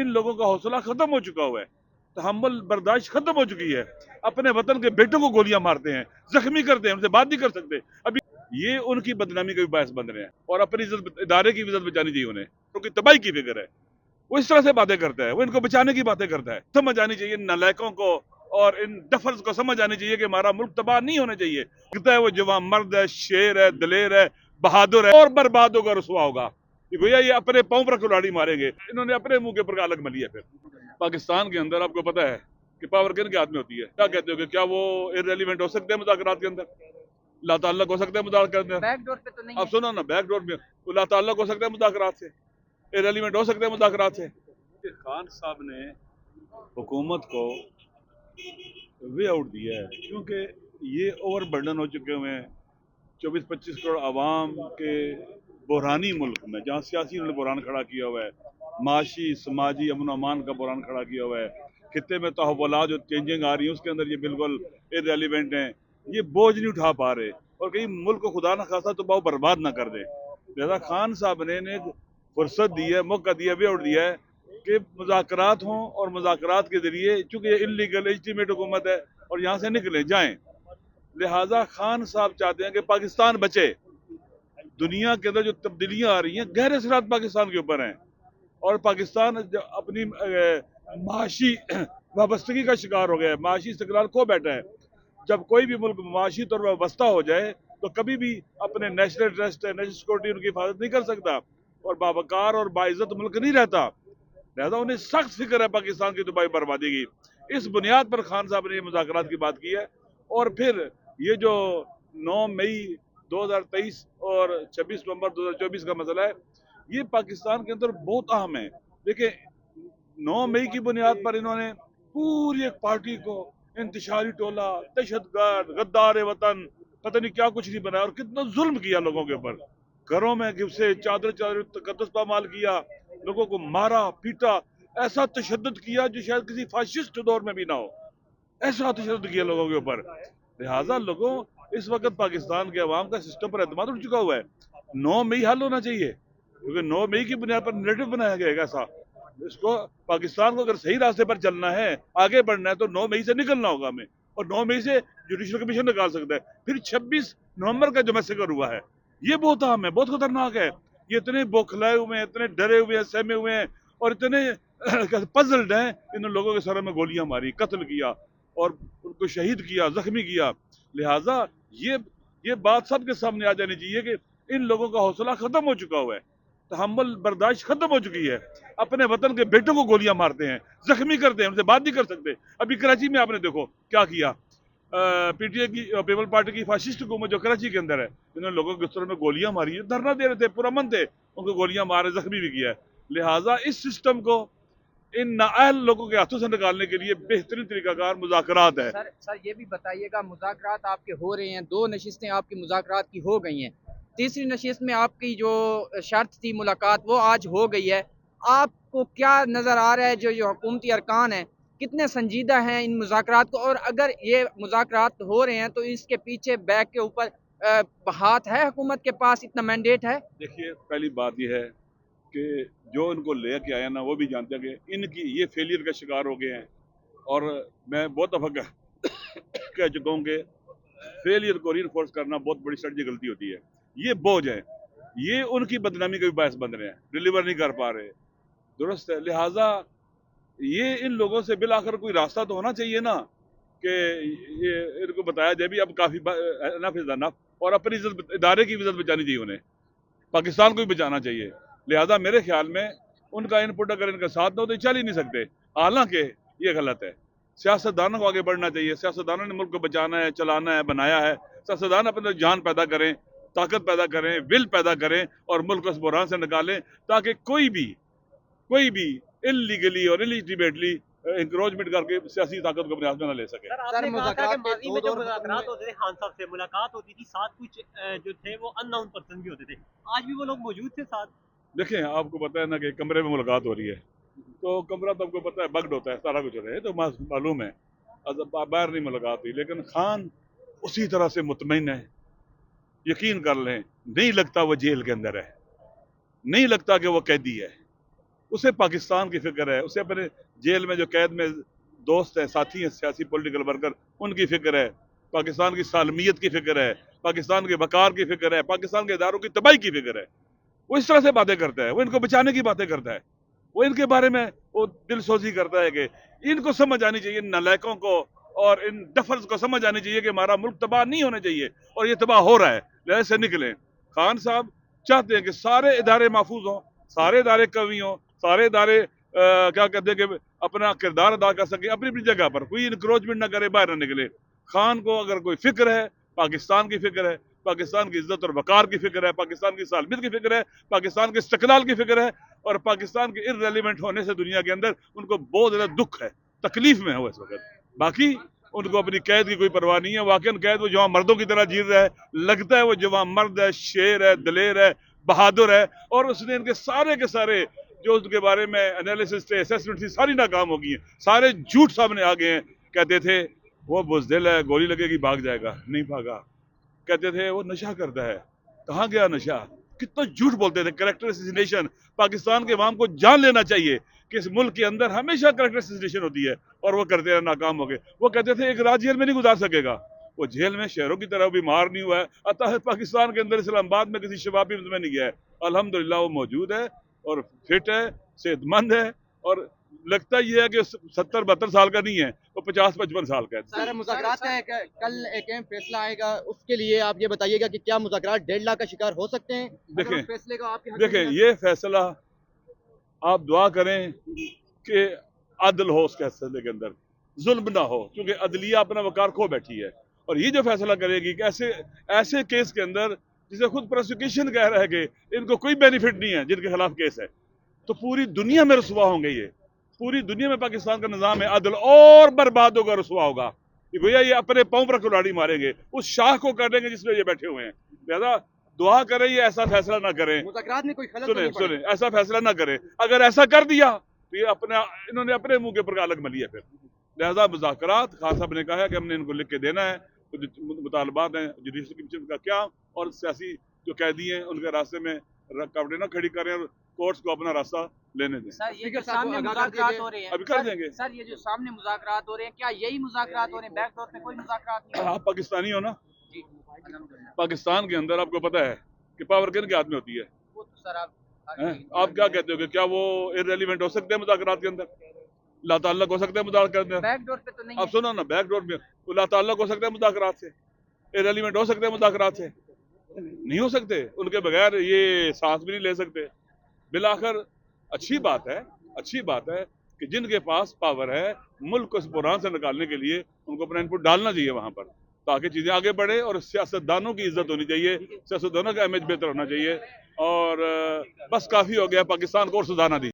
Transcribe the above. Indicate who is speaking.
Speaker 1: इन लोगों का हौसला खत्म हो चुका हुआ है, तहम्मुल बर्दाश्त खत्म हो चुकी है। अपने वतन के बेटों को गोलियां मारते हैं, जख्मी करते हैं, उनसे बात नहीं कर सकते। अभी ये उनकी बदनामी का भी बायस बन रहे हैं और अपनी इज्जत, इदारे की इज्जत बचानी चाहिए उन्हें, क्योंकि तबाही की फिक्र है। वो इस तरह से बातें करता है, वो इनको बचाने की बातें करता है। समझ आनी चाहिए नालायकों को और इन डफर्स को, समझ आनी चाहिए कि हमारा मुल्क तबाह नहीं होना चाहिए। लगता है वो जवान मर्द है, शेर है, दलेर है, बहादुर है, और बर्बाद होगा, रुसवा होगा। ये भैया ये अपने पांव पर कुल्हाड़ी मारेंगे, इन्होंने अपने मुंह के ऊपर अलग मली है। फिर पाकिस्तान के अंदर आपको पता है कि पावर किन के हाथ में होती है। क्या कहते हो कि क्या वो इररेलीवेंट हो सकते हैं मुज़ाकरात के अंदर? लाताल्लुक हो सकते हैं मुज़ाकरात के अंदर?
Speaker 2: बैकडोर पे तो नहीं
Speaker 1: आप
Speaker 2: है।
Speaker 1: सुनो ना, बैकडोर में वो लाताल्लुक हो सकते हैं मुज़ाकरात से, इररेलीवेंट हो सकते हैं मुज़ाकरात से। खान साहब ने हुकूमत को वे आउट दिया है, क्योंकि ये ओवर बर्डन हो चुके हुए हैं 24-25 करोड़ आवाम के बुरहानी मुल्क में, जहाँ सियासी उन्होंने बुरहान खड़ा किया हुआ है, माशी समाजी अमन अमान का बुरहान खड़ा किया हुआ है, खित्ते में तहव्वुलात जो चेंजिंग आ रही है उसके अंदर ये बिल्कुल इररेलीवेंट हैं, ये बोझ नहीं उठा पा रहे, और कहीं मुल्क को खुदा ना खासा तो बहुत बर्बाद ना कर दे। लिहाजा खान साहब ने एक फुर्सत दी है, मौका दिया, वे आउट दिया है कि मुज़ाकरात हों, और मुज़ाकरात के जरिए, चूंकि ये इलीगल इल्टीमेट हुकूमत है और यहाँ से निकले जाएं, लिहाजा खान साहब चाहते हैं कि पाकिस्तान बचे। दुनिया के अंदर जो तब्दीलियां आ रही हैं गहरे असरात पाकिस्तान के ऊपर हैं, और पाकिस्तान अपनी माशी वाबस्तगी का शिकार हो गया है, माशी इस्तिकलाल खो बैठा है। जब कोई भी मुल्क माशी तौर पर वाबस्ता हो जाए तो कभी भी अपने नेशनल इंटरेस्ट, नेशनल सिक्योरिटी उनकी हिफाजत नहीं कर सकता, और बावकार और बाइज्जत मुल्क नहीं रहता। लिहाजा उन्हें सख्त फिक्र है पाकिस्तान की तबाही बर्बादी की। इस बुनियाद पर खान साहब ने मुज़ाकरात की बात की है। और फिर ये जो 9 मई 2023 और 26 नवंबर 2024 का मसला है, ये पाकिस्तान के अंदर बहुत अहम है। देखिए, 9 मई की बुनियाद पर इन्होंने पूरी एक पार्टी को इंतशारी टोला, दहशतगर्द, गद्दार वतन, पता नहीं क्या कुछ नहीं बनाया, और कितना जुल्म किया लोगों के ऊपर। घरों में घुसे, चादर चादर तकद्दुस पामाल किया, लोगों को मारा पीटा, ऐसा तशद्दुद किया जो शायद किसी फाशिस्ट दौर में भी ना हो, ऐसा तशद्दुद किया लोगों के ऊपर। लिहाजा लोगों, इस वक्त पाकिस्तान के अवाम का सिस्टम पर एतमाद उठ चुका हुआ है। 9 मई हल होना चाहिए, क्योंकि 9 मई की बुनियाद पर नैरेटिव बनाया गया ऐसा। इसको, पाकिस्तान को अगर सही रास्ते पर चलना है, आगे बढ़ना है, तो 9 मई से निकलना होगा हमें, और 9 मई से जुडिशल कमीशन निकाल सकता है। फिर 26 नवंबर का जो मैसेकर हुआ है, ये बहुत अहम है, बहुत खतरनाक है। ये इतने बौखलाए हुए हैं, इतने डरे हुए हैं, सहमे हुए हैं, और इतने पजल्ड हैं, इन लोगों के सरों में गोलियां मारी, कत्ल किया, और उनको शहीद किया, जख्मी किया। लिहाजा ये बात सबके सामने आ जानी चाहिए कि इन लोगों का हौसला खत्म हो चुका हुआ है, तहम्मुल बर्दाश्त खत्म हो चुकी है। अपने वतन के बेटों को गोलियां मारते हैं, जख्मी करते हैं, उनसे बात नहीं कर सकते। अभी कराची में आपने देखो क्या किया, पीटीए की, पीपल पार्टी की फाशिस्ट हुकूमत जो कराची के अंदर है, इन्होंने लोगों के सरों में गोलियां मारी है, धरना दे रहे थे, पुरअमन थे, उनको गोलियां मारे, जख्मी भी किया है। लिहाजा इस सिस्टम को इन नाअहल लोगों के हाथों से निकालने के लिए बेहतरीन तरीकाकार मुज़ाकरात है।
Speaker 2: सर ये भी बताइएगा, मुज़ाकरात आपके हो रहे हैं, 2 नशिस्तें आपकी मुज़ाकरात की हो गई हैं, तीसरी नशिस्त में आपकी जो शर्त थी मुलाकात वो आज हो गई है। आपको क्या नज़र आ रहा है, जो हुकूमती अरकान हैं कितने संजीदा हैं इन मुज़ाकरात को, और अगर ये मुज़ाकरात हो रहे हैं तो इसके पीछे बैक के ऊपर हाथ है हुकूमत के पास, इतना मैंडेट है?
Speaker 1: देखिए, पहली बात यह है कि जो इनको लेके आया ना, वो भी जानते हैं कि इनकी ये फेलियर का शिकार हो गए हैं। और मैं बहुत दफ़ा कह चुका हूँ कि फेलियर को रीइंफोर्स करना बहुत बड़ी सच्ची गलती होती है। ये बोझ है, ये उनकी बदनामी का भी बायस बन रहे हैं, डिलीवर नहीं कर पा रहे। दुरुस्त है। लिहाजा ये इन लोगों से बिल आखिर कोई रास्ता तो होना चाहिए ना, कि ये इनको बताया जाए भी अब काफ़ी इनफ इज़ इनफ, और अपनी इज्जत, इदारे की इज्जत बचानी चाहिए उन्हें, पाकिस्तान को भी बचाना चाहिए। लिहाजा मेरे ख्याल में उनका इनपुट अगर इनका साथ ना हो तो चल ही नहीं सकते। हालांकि ये गलत है, सियासतदानों को आगे बढ़ना चाहिए, सियासतदानों ने मुल्क को बचाना है, चलाना है, बनाया है। सियासतदान अपने जान पैदा करें, ताकत पैदा करें, विल पैदा करें, और मुल्क को इस बुरान से निकालें, ताकि कोई भी इलीगली और इलिजिमेटली इंक्रोचमेंट करके सियासी ताकत को अपने हाथ में न ले सके।
Speaker 3: सर आपने कहा था कि माजी में जब मुलाकात होते थे, खान साहब से मुलाकात होती थी, साथ कुछ जो थे वो अननोन पर्सन भी होते थे, आज भी वो लोग मौजूद थे साथ?
Speaker 1: देखें, आपको पता है ना कि कमरे में मुलाकात हो रही है, तो कमरा तो आपको पता है बग्ड होता है, सारा कुछ होता है, तो मालूम है बाहर नहीं मुलाकात हुई। लेकिन खान उसी तरह से मुतमईन है, यकीन कर लें, नहीं लगता वो जेल के अंदर है, नहीं लगता कि वो कैदी है, उसे पाकिस्तान की फिक्र है, उसे अपने जेल में जो कैद में दोस्त हैं, साथी हैं, सियासी पॉलिटिकल वर्कर, उनकी फिक्र है, पाकिस्तान की सालमियत की फिक्र है, पाकिस्तान के वकार की फिक्र है, पाकिस्तान के इदारों की तबाही की फिक्र है। वो इस तरह से बातें करता है, वो इनको बचाने की बातें करता है, वो इनके बारे में वो दिल सोजी करता है कि इनको समझ आनी चाहिए, नालायकों को और इन डफर्स को समझ आनी चाहिए कि हमारा मुल्क तबाह नहीं होना चाहिए और ये तबाह हो रहा है, लहर से निकलें। खान साहब चाहते हैं कि सारे इदारे महफूज हों, सारे इदारे कवी हों, सारे इदारे क्या कहते हैं कि अपना किरदार अदा कर सके अपनी अपनी जगह पर, कोई इंक्रोचमेंट ना करे, बाहर ना निकले। खान को अगर कोई फिक्र है, पाकिस्तान की फिक्र है, पाकिस्तान की इज्जत और वकार की फिक्र है, पाकिस्तान की सालमियत की फिक्र है, पाकिस्तान के इस्तिकलाल की फिक्र है और पाकिस्तान के इररेलेवेंट होने से दुनिया के अंदर उनको बहुत ज्यादा दुख है, तकलीफ में है वो इस वक्त। बाकी उनको अपनी कैद की कोई परवाह नहीं है, वाकई कैद वो जवां मर्दों की तरह जी रहा है, लगता है वो जवां मर्द है, शेर है, दलेर है, बहादुर है, और उसने इनके सारे के सारे जो उसके बारे में एनालिसिस थे, असेसमेंट थी, सारी नाकाम हो गई है, सारे झूठ सामने आ गए हैं। कहते थे वो बुजदिल है, गोली लगेगी भाग जाएगा, नहीं भागा। कहते थे वो नशा करता है, कहाँ गया नशा, कितना झूठ बोलते थे। कैरेक्टर असैसिनेशन, पाकिस्तान के अवाम को जान लेना चाहिए कि इस मुल्क के अंदर हमेशा कैरेक्टर असैसिनेशन होती है और वो करते रहे, नाकाम हो गए। वो कहते थे एक रात जेल में नहीं गुजार सकेगा, वो जेल में शहरों की तरह बीमार नहीं हुआ है, अतः पाकिस्तान के अंदर इस्लामाबाद में किसी शबाबी में नहीं गया है, अल्हम्दुलिल्लाह वो मौजूद है और फिट है, सेहतमंद है, और लगता ये है कि 70-72 साल का नहीं है, वो 50-55 साल का है।
Speaker 4: सर मुज़ाकरात का कल एक अहम फैसला आएगा, उसके लिए आप ये बताइएगा कि क्या मुज़ाकरात डेडलॉक का शिकार हो सकते हैं?
Speaker 1: देखें,
Speaker 4: अगर उस फैसले का आपके हक में
Speaker 1: देखें ये फैसला आप दुआ करें कि अदल हो उस फैसले के अंदर, जुल्म ना हो, क्योंकि अदलिया अपना वकार खो बैठी है और ये जो फैसला करेगी कि ऐसे केस के अंदर जिसे खुद प्रोसिक्यूशन कह रहा है कि इनको कोई बेनिफिट नहीं है, जिनके खिलाफ केस है, तो पूरी दुनिया में रुसवा होंगे। ये पूरी दुनिया में पाकिस्तान का निजाम है अदल और बर्बाद होगा, रुसवा होगा। गोया ये अपने पांव पर कुल्हाड़ी मारेंगे, उस शाह को कर देंगे जिसमें ये बैठे हुए हैं। लिहाजा दुआ करें ये ऐसा फैसला ना करें।
Speaker 4: मुज़ाकरात में कोई खलल तो
Speaker 1: सुने
Speaker 4: नहीं पड़ा?
Speaker 1: सुने ऐसा फैसला ना करें, अगर ऐसा कर दिया तो ये इन्होंने अपने मुंह के ऊपर अलग मली है फिर। लिहाजा मुज़ाकरात, खान साहब ने कहा है कि हमने इनको लिख के देना है, तो मुतालबात हैं जुडिशल कमीशन का क्या, और सियासी जो कैदी हैं उनके रास्ते में रुकावटें ना खड़ी करें और कोर्ट्स को अपना रास्ता लेने दें।
Speaker 2: सर ये जो
Speaker 4: स्पीकर साहब को
Speaker 2: सामने
Speaker 4: आगाह कर
Speaker 2: मुज़ाकरात
Speaker 4: दीजिए।
Speaker 2: हो रहे हैं,
Speaker 1: अभी कर देंगे।
Speaker 2: सर ये जो सामने मुज़ाकरात हो रहे हैं, क्या यही मुज़ाकरात हो रहे हैं, बैकडोर पे कोई मुज़ाकरात नहीं हो रहे?
Speaker 1: आप पाकिस्तानी हो ना,
Speaker 2: जी अल्हम्दुलिल्लाह।
Speaker 1: पाकिस्तान के अंदर आपको पता है कि पावर किन के हाथ में होती है,
Speaker 2: वो तो सर
Speaker 1: हैं? आप क्या कहते हो कि क्या वो इररेलेवेंट हो सकते हैं मुज़ाकरात के अंदर, लाताल्लुक़ हो सकते हैं मुज़ाकरात के अंदर?
Speaker 2: बैकडोर पे तो नहीं
Speaker 1: आप
Speaker 2: है।
Speaker 1: सुनो ना, बैकडोर में वो लाताल्लुक़ हो सकते हैं मुज़ाकरात से, इररेलेवेंट हो सकते हैं मुज़ाकरात से, नहीं हो सकते। उनके बगैर ये सांस भी नहीं ले सकते। बिलाखिर अच्छी बात है कि जिनके पास पावर है, मुल्क को इस बुरान से निकालने के लिए उनको अपना इनपुट डालना चाहिए वहां पर, ताकि चीजें आगे बढ़े और सियासतदानों की इज्जत होनी चाहिए, सियासतदानों का इमेज बेहतर होना चाहिए। और बस काफी हो गया, पाकिस्तान को और सुधारना दीजिए।